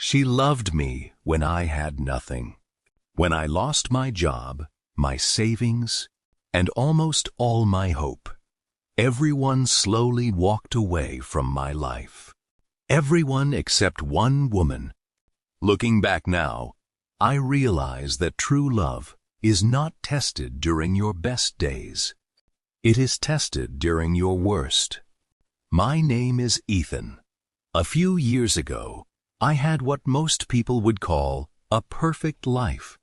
She loved me when I had nothing. When I lost my job, my savings, and almost all my hope, everyone slowly walked away from my life. Everyone except one woman. Looking back now, I realize that true love is not tested during your best days. It is tested during your worst. My name is Ethan. A few years ago, I had what most people would call a perfect life.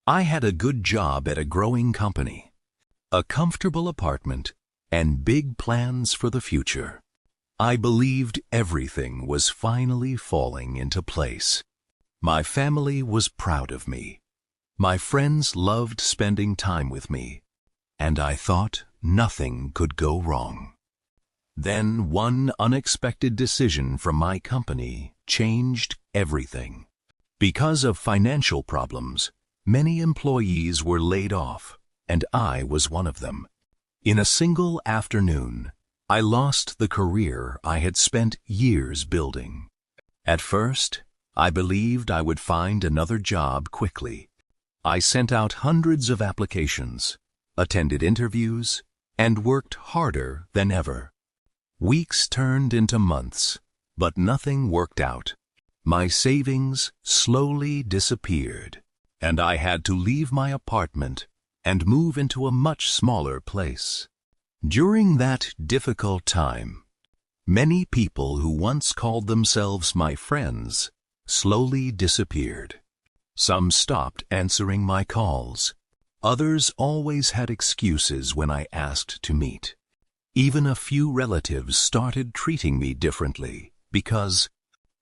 I had a good job at a growing company, a comfortable apartment, and big plans for the future. I believed everything was finally falling into place. My family was proud of me. My friends loved spending time with me, and I thought nothing could go wrong. Then one unexpected decision from my company changed everything. Because of financial problems, many employees were laid off, and I was one of them. In a single afternoon, I lost the career I had spent years building. At first, I believed I would find another job quickly. I sent out hundreds of applications, attended interviews, and worked harder than ever. Weeks turned into months, but nothing worked out. My savings slowly disappeared, and I had to leave my apartment and move into a much smaller place. During that difficult time, many people who once called themselves my friends slowly disappeared. Some stopped answering my calls. Others always had excuses when I asked to meet. Even a few relatives started treating me differently because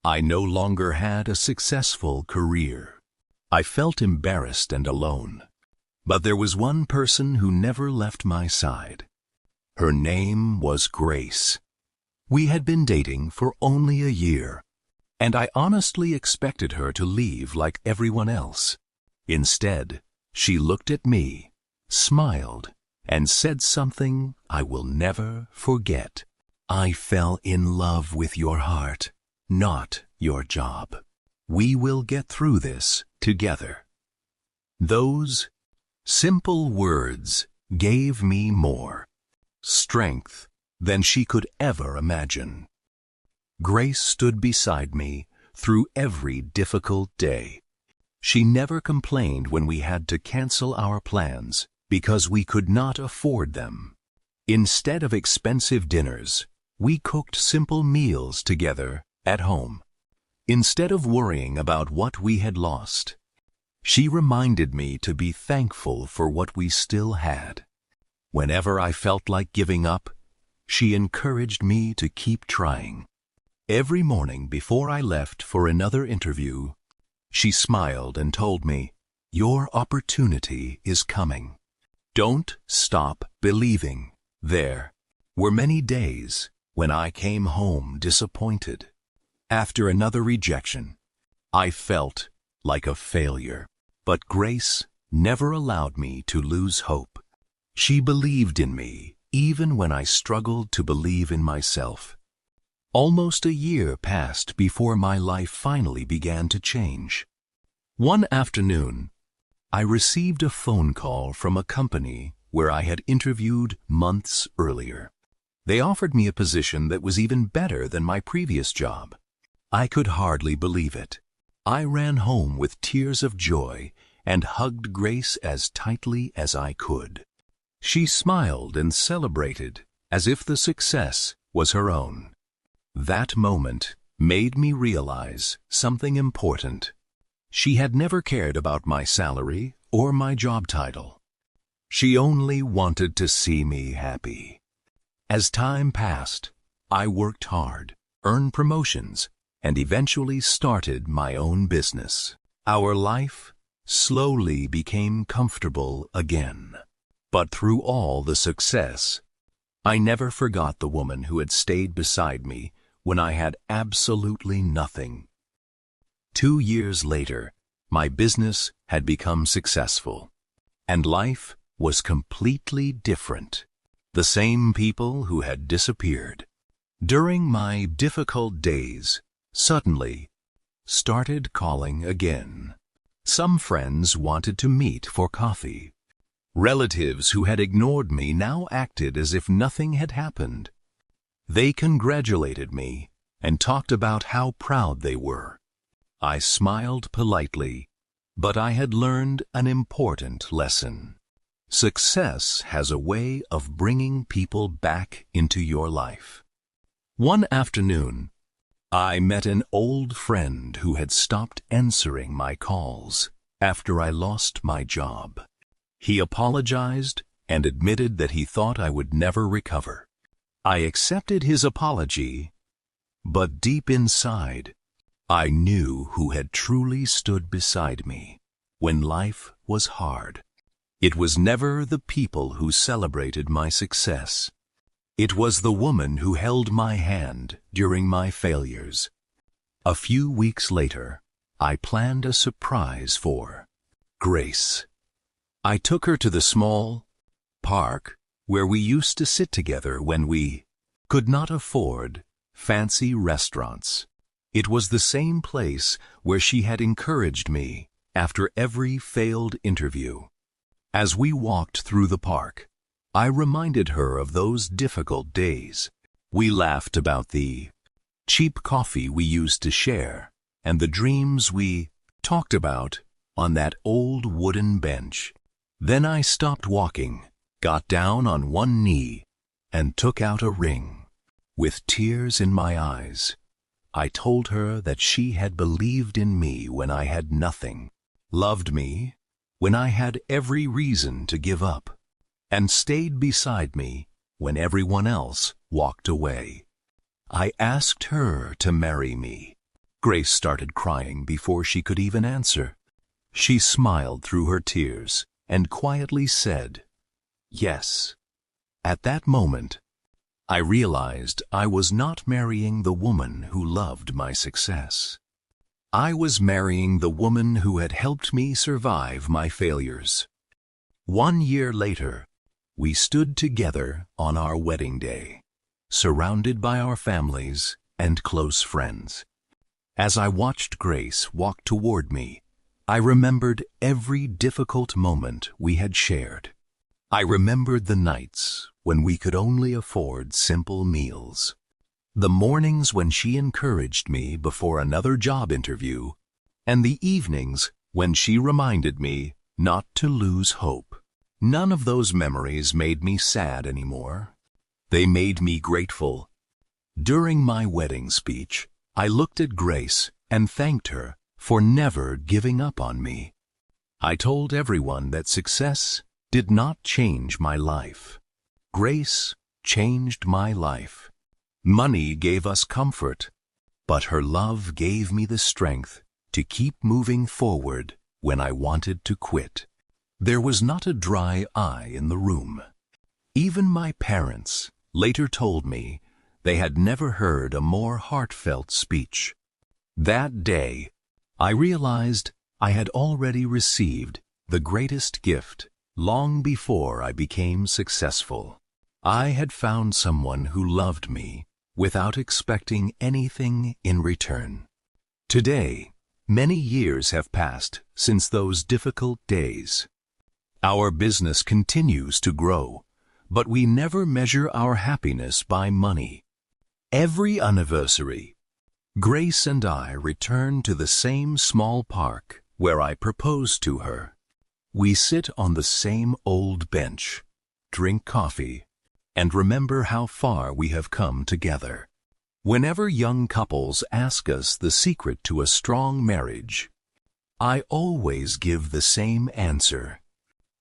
I no longer had a successful career. I felt embarrassed and alone. But there was one person who never left my side. Her name was Grace. We had been dating for only a year, and I honestly expected her to leave like everyone else. Instead, she looked at me, smiled, and said something I will never forget. I fell in love with your heart, not your job. We will get through this together. Those simple words gave me more strength than she could ever imagine. Grace stood beside me through every difficult day. She never complained when we had to cancel our plans because we could not afford them. Instead of expensive dinners, we cooked simple meals together at home. Instead of worrying about what we had lost, she reminded me to be thankful for what we still had. Whenever I felt like giving up, she encouraged me to keep trying. Every morning before I left for another interview, she smiled and told me, "Your opportunity is coming. Don't stop believing." There were many days when I came home disappointed. After another rejection, I felt like a failure. But Grace never allowed me to lose hope. She believed in me even when I struggled to believe in myself. Almost a year passed before my life finally began to change. One afternoon, I received a phone call from a company where I had interviewed months earlier. They offered me a position that was even better than my previous job. I could hardly believe it. I ran home with tears of joy and hugged Grace as tightly as I could. She smiled and celebrated as if the success was her own. That moment made me realize something important. She had never cared about my salary or my job title. She only wanted to see me happy. As time passed, I worked hard, earned promotions, and eventually started my own business. Our life slowly became comfortable again. But through all the success, I never forgot the woman who had stayed beside me when I had absolutely nothing. 2 years later, my business had become successful, and life was completely different. The same people who had disappeared. During my difficult days, suddenly, started calling again. Some friends wanted to meet for coffee. Relatives who had ignored me now acted as if nothing had happened. They congratulated me and talked about how proud they were. I smiled politely, but I had learned an important lesson. Success has a way of bringing people back into your life. One afternoon, I met an old friend who had stopped answering my calls after I lost my job. He apologized and admitted that he thought I would never recover. I accepted his apology, but deep inside, I knew who had truly stood beside me when life was hard. It was never the people who celebrated my success. It was the woman who held my hand during my failures. A few weeks later, I planned a surprise for Grace. I took her to the small park where we used to sit together when we could not afford fancy restaurants. It was the same place where she had encouraged me after every failed interview. As we walked through the park, I reminded her of those difficult days. We laughed about the cheap coffee we used to share and the dreams we talked about on that old wooden bench. Then I stopped walking, got down on one knee, and took out a ring. With tears in my eyes, I told her that she had believed in me when I had nothing, loved me when I had every reason to give up, and stayed beside me when everyone else walked away. I asked her to marry me. Grace started crying before she could even answer. She smiled through her tears and quietly said, "Yes." At that moment, I realized I was not marrying the woman who loved my success. I was marrying the woman who had helped me survive my failures. 1 year later, we stood together on our wedding day, surrounded by our families and close friends. As I watched Grace walk toward me, I remembered every difficult moment we had shared. I remembered the nights when we could only afford simple meals, the mornings when she encouraged me before another job interview, and the evenings when she reminded me not to lose hope. None of those memories made me sad anymore. They made me grateful. During my wedding speech, I looked at Grace and thanked her for never giving up on me. I told everyone that success did not change my life. Grace changed my life. Money gave us comfort, but her love gave me the strength to keep moving forward when I wanted to quit. There was not a dry eye in the room. Even my parents later told me they had never heard a more heartfelt speech. That day, I realized I had already received the greatest gift long before I became successful. I had found someone who loved me without expecting anything in return. Today, many years have passed since those difficult days. Our business continues to grow, but we never measure our happiness by money. Every anniversary, Grace and I return to the same small park where I proposed to her. We sit on the same old bench, drink coffee, and remember how far we have come together. Whenever young couples ask us the secret to a strong marriage, I always give the same answer.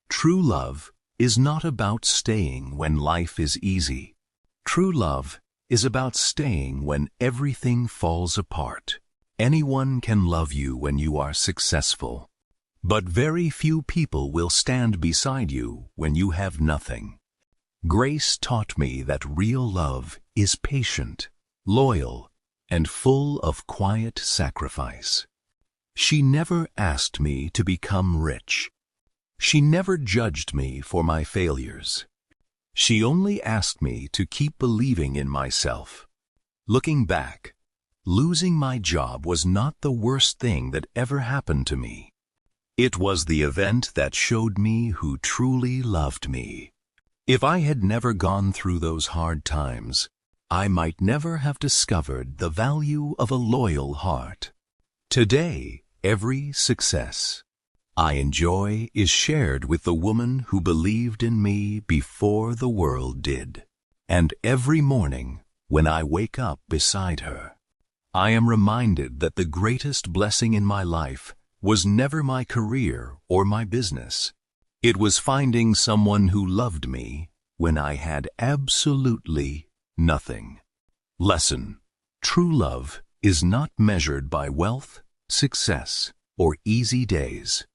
True love is not about staying when life is easy. True love is about staying when everything falls apart. Anyone can love you when you are successful, but very few people will stand beside you when you have nothing. Grace taught me that real love is patient, loyal, and full of quiet sacrifice. She never asked me to become rich. She never judged me for my failures. She only asked me to keep believing in myself. Looking back, losing my job was not the worst thing that ever happened to me. It was the event that showed me who truly loved me. If I had never gone through those hard times, I might never have discovered the value of a loyal heart. Today, every success I enjoy is shared with the woman who believed in me before the world did. And every morning, when I wake up beside her, I am reminded that the greatest blessing in my life was never my career or my business. It was finding someone who loved me when I had absolutely nothing. Lesson: true love is not measured by wealth, success, or easy days.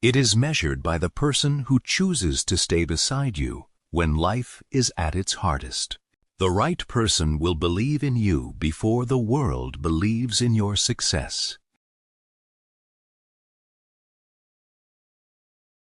It is measured by the person who chooses to stay beside you when life is at its hardest. The right person will believe in you before the world believes in your success.